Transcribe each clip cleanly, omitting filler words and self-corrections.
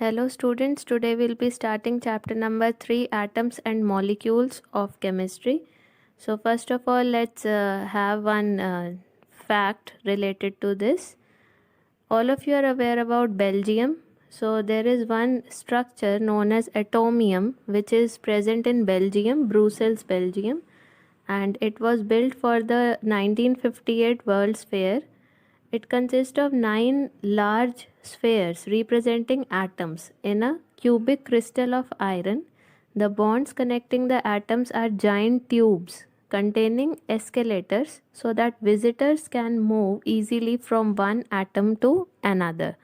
Hello students, today we'll be starting chapter number 3, atoms and molecules of chemistry. So first of all, let's have one fact related to this. All of you are aware about Belgium. So there is one structure known as atomium which is present in Belgium, Brussels, Belgium, and it was built for the 1958 World's Fair. It consists of 9 large spheres representing atoms in a cubic crystal of iron. The bonds connecting the atoms are giant tubes containing escalators so that visitors can move easily from one atom to another.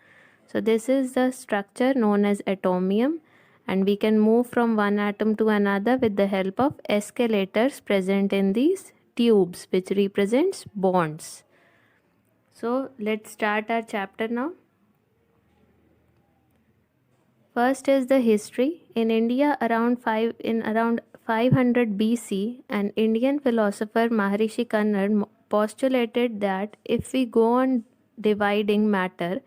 So this is the structure known as atomium, and we can move from one atom to another with the help of escalators present in these tubes, which represents bonds. So let's start our chapter now. First is the history. In India, around 500 BC, an Indian philosopher Maharishi Kannad postulated that if we go on dividing matter,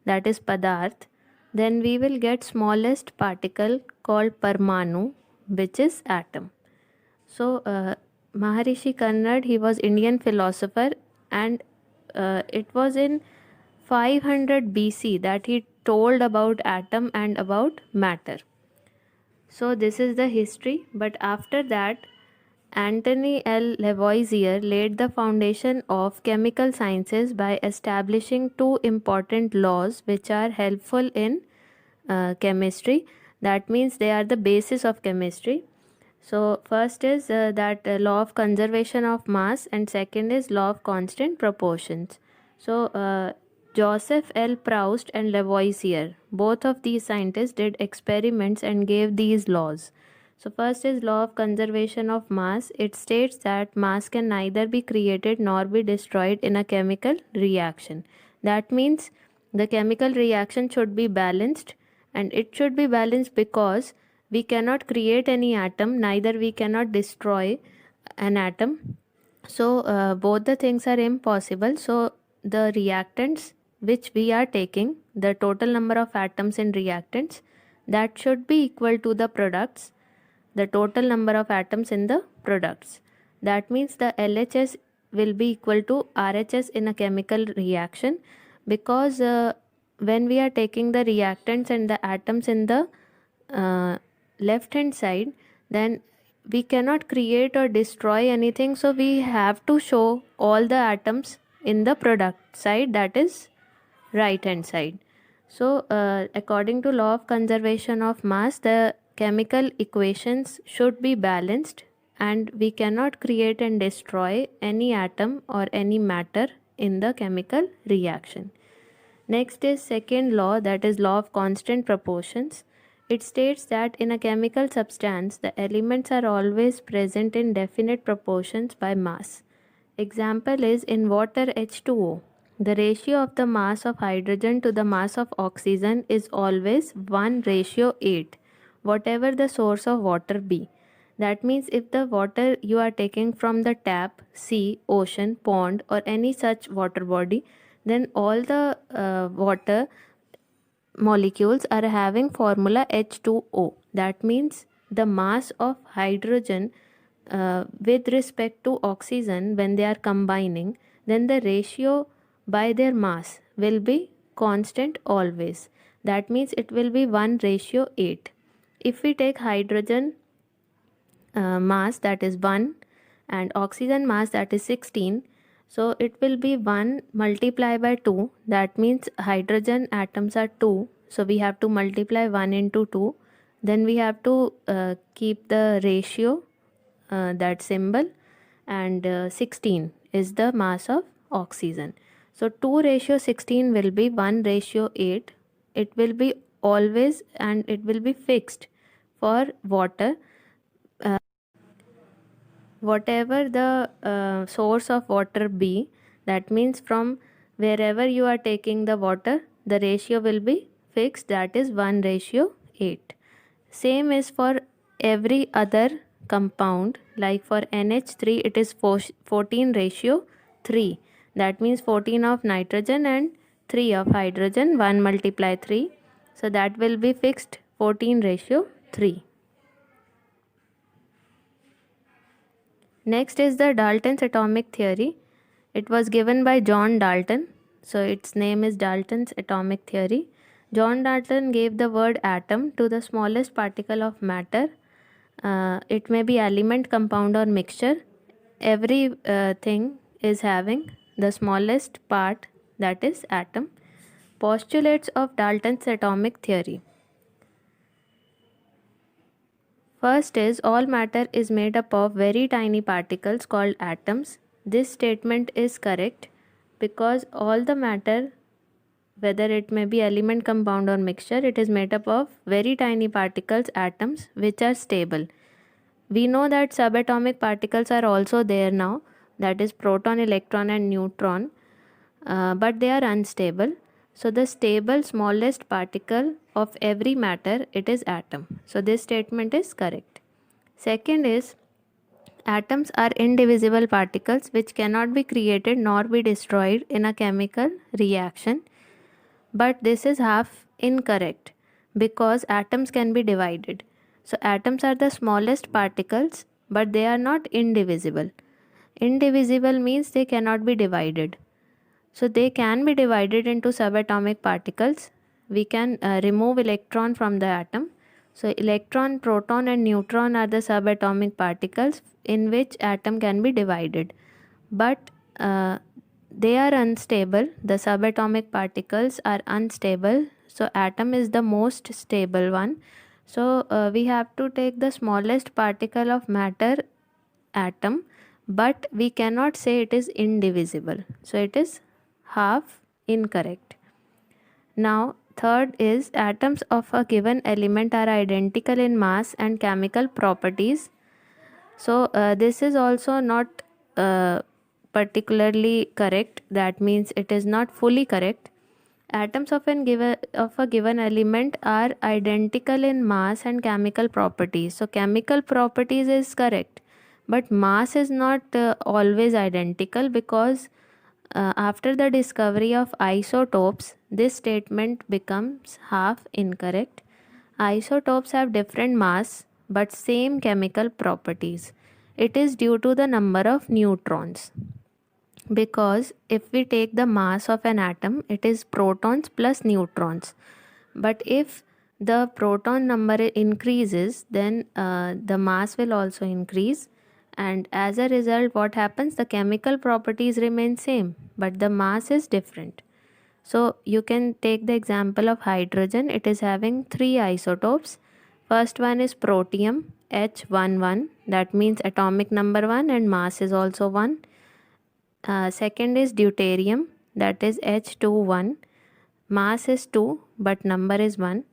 that is Padarth, then we will get smallest particle called Parmanu, which is atom. So Maharishi Kannad, he was Indian philosopher, and it was in 500 BC that he told about atom and about matter. So this is the history, but after that Antony L. Lavoisier laid the foundation of chemical sciences by establishing two important laws which are helpful in chemistry. That means they are the basis of chemistry. So first is that law of conservation of mass, and second is law of constant proportions. So Joseph L. Proust and Lavoisier, both of these scientists did experiments and gave these laws. So first is law of conservation of mass. It states that mass can neither be created nor be destroyed in a chemical reaction. That means the chemical reaction should be balanced, and it should be balanced because we cannot create any atom, neither we cannot destroy an atom. So both the things are impossible. So the reactants which we are taking, the total number of atoms in reactants, that should be equal to the products, the total number of atoms in the products. That means the LHS will be equal to RHS in a chemical reaction, because when we are taking the reactants and the atoms in the left hand side, then we cannot create or destroy anything, so we have to show all the atoms in the product side, that is right hand side. So according to law of conservation of mass, the chemical equations should be balanced, and we cannot create and destroy any atom or any matter in the chemical reaction. Next is second law, that is law of constant proportions. It states that in a chemical substance, the elements are always present in definite proportions by mass. Example is in water H2O. The ratio of the mass of hydrogen to the mass of oxygen is always 1:8, whatever the source of water be. That means if the water you are taking from the tap, sea, ocean, pond, or any such water body, then all the water molecules are having formula H2O. That means the mass of hydrogen with respect to oxygen, when they are combining, then the ratio by their mass will be constant always. That means it will be 1:8. If we take hydrogen mass, that is 1, and oxygen mass, that is 16, so it will be 1 multiplied by 2. That means hydrogen atoms are 2, so we have to multiply 1 into 2. Then we have to keep the ratio, that symbol, and 16 is the mass of oxygen. So 2:16 will be 1:8. It will be always, and it will be fixed for water. Whatever the source of water be, that means from wherever you are taking the water, the ratio will be fixed, that is 1:8. Same is for every other compound, like for NH3 it is 14:3. That means 14 of nitrogen and 3 of hydrogen, 1 multiply 3. So that will be fixed 14:3. Next is the Dalton's atomic theory. It was given by John Dalton. So its name is Dalton's atomic theory. John Dalton gave the word atom to the smallest particle of matter. It may be element, compound, or mixture. Every thing is having the smallest part, that is atom. Postulates of Dalton's atomic theory. First is all matter is made up of very tiny particles called atoms. This statement is correct because all the matter, whether it may be element, compound, or mixture, it is made up of very tiny particles, atoms, which are stable. We know that subatomic particles are also there now, that is proton, electron, and neutron, but they are unstable. So the stable smallest particle of every matter, it is atom. So this statement is correct. Second is atoms are indivisible particles which cannot be created nor be destroyed in a chemical reaction. But this is half incorrect because atoms can be divided. So atoms are the smallest particles, but they are not indivisible. Indivisible means they cannot be divided. So they can be divided into subatomic particles. We can remove electron from the atom. So electron, proton, and neutron are the subatomic particles in which atom can be divided. But they are unstable. The subatomic particles are unstable. So atom is the most stable one. So we have to take the smallest particle of matter, atom, but we cannot say it is indivisible. So it is half incorrect. Now third is atoms of a given element are identical in mass and chemical properties. So this is also not particularly correct. That means it is not fully correct. Atoms of a given element are identical in mass and chemical properties. So chemical properties is correct, but mass is not always identical because after the discovery of isotopes, this statement becomes half incorrect. Isotopes have different mass but same chemical properties. It is due to the number of neutrons. Because if we take the mass of an atom, it is protons plus neutrons. But if the proton number increases, then the mass will also increase, and as a result what happens, the chemical properties remain same but the mass is different. So you can take the example of hydrogen. It is having three isotopes. First one is protium H11, that means atomic number 1 and mass is also 1. Second is deuterium, that is H21, mass is 2 but number is 1.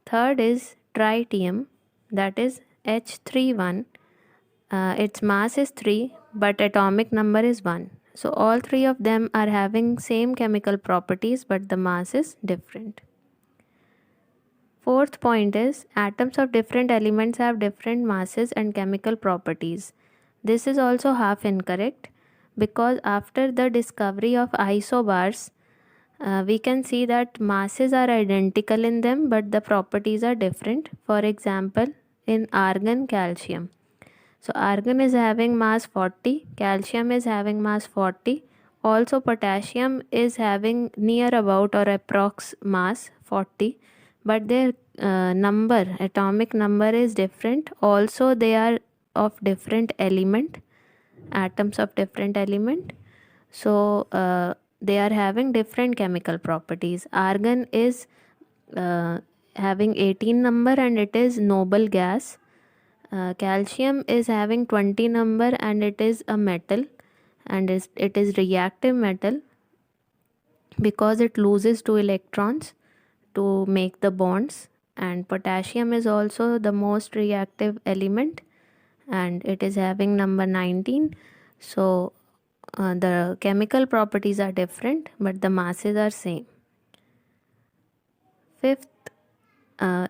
Third is tritium, that is H31, its mass is 3 but atomic number is 1. So all three of them are having same chemical properties but the mass is different. Fourth point is atoms of different elements have different masses and chemical properties. This is also half incorrect because after the discovery of isobars, we can see that masses are identical in them but the properties are different. For example, in argon, calcium. So argon is having mass 40, calcium is having mass 40. Also potassium is having near about or approx mass 40, but their atomic number is different. Also they are of different element, atoms of different element. So they are having different chemical properties. Argon is having 18 number and it is noble gas. Calcium is having 20 number and it is a metal, and it is reactive metal because it loses 2 electrons to make the bonds. And potassium is also the most reactive element and it is having number 19. So the chemical properties are different but the masses are same. Fifth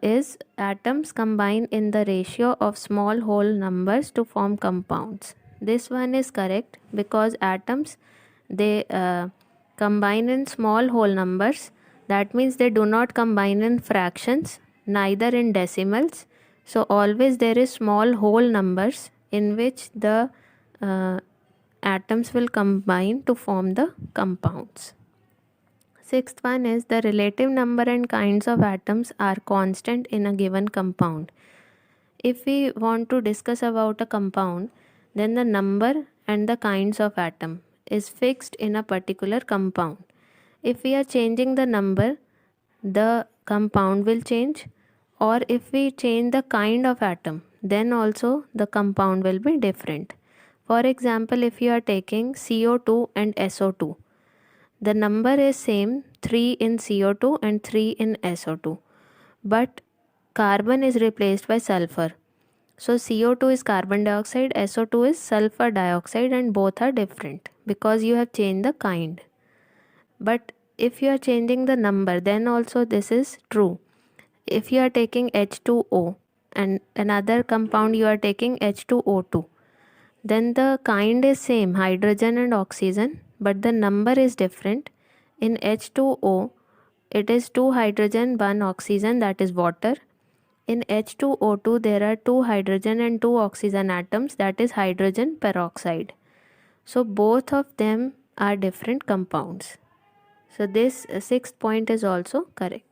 is atoms combine in the ratio of small whole numbers to form compounds. This one is correct because atoms, they combine in small whole numbers, That means they do not combine in fractions, neither in decimals. So always there is small whole numbers in which the atoms will combine to form the compounds. Sixth one is the relative number and kinds of atoms are constant in a given compound. If we want to discuss about a compound, then the number and the kinds of atom is fixed in a particular compound. If we are changing the number, the compound will change, or if we change the kind of atom, then also the compound will be different. For example, if you are taking CO2 and SO2, the number is same, 3 in CO2 and 3 in SO2, but carbon is replaced by sulfur. So CO2 is carbon dioxide, SO2 is sulfur dioxide, and both are different because you have changed the kind. But if you are changing the number, then also this is true. If you are taking H2O and another compound you are taking H2O2, then the kind is same, hydrogen and oxygen, but the number is different. In H2O, it is 2 hydrogen, 1 oxygen, that is water. In H2O2, there are 2 hydrogen and 2 oxygen atoms, that is hydrogen peroxide. So both of them are different compounds. So this sixth point is also correct.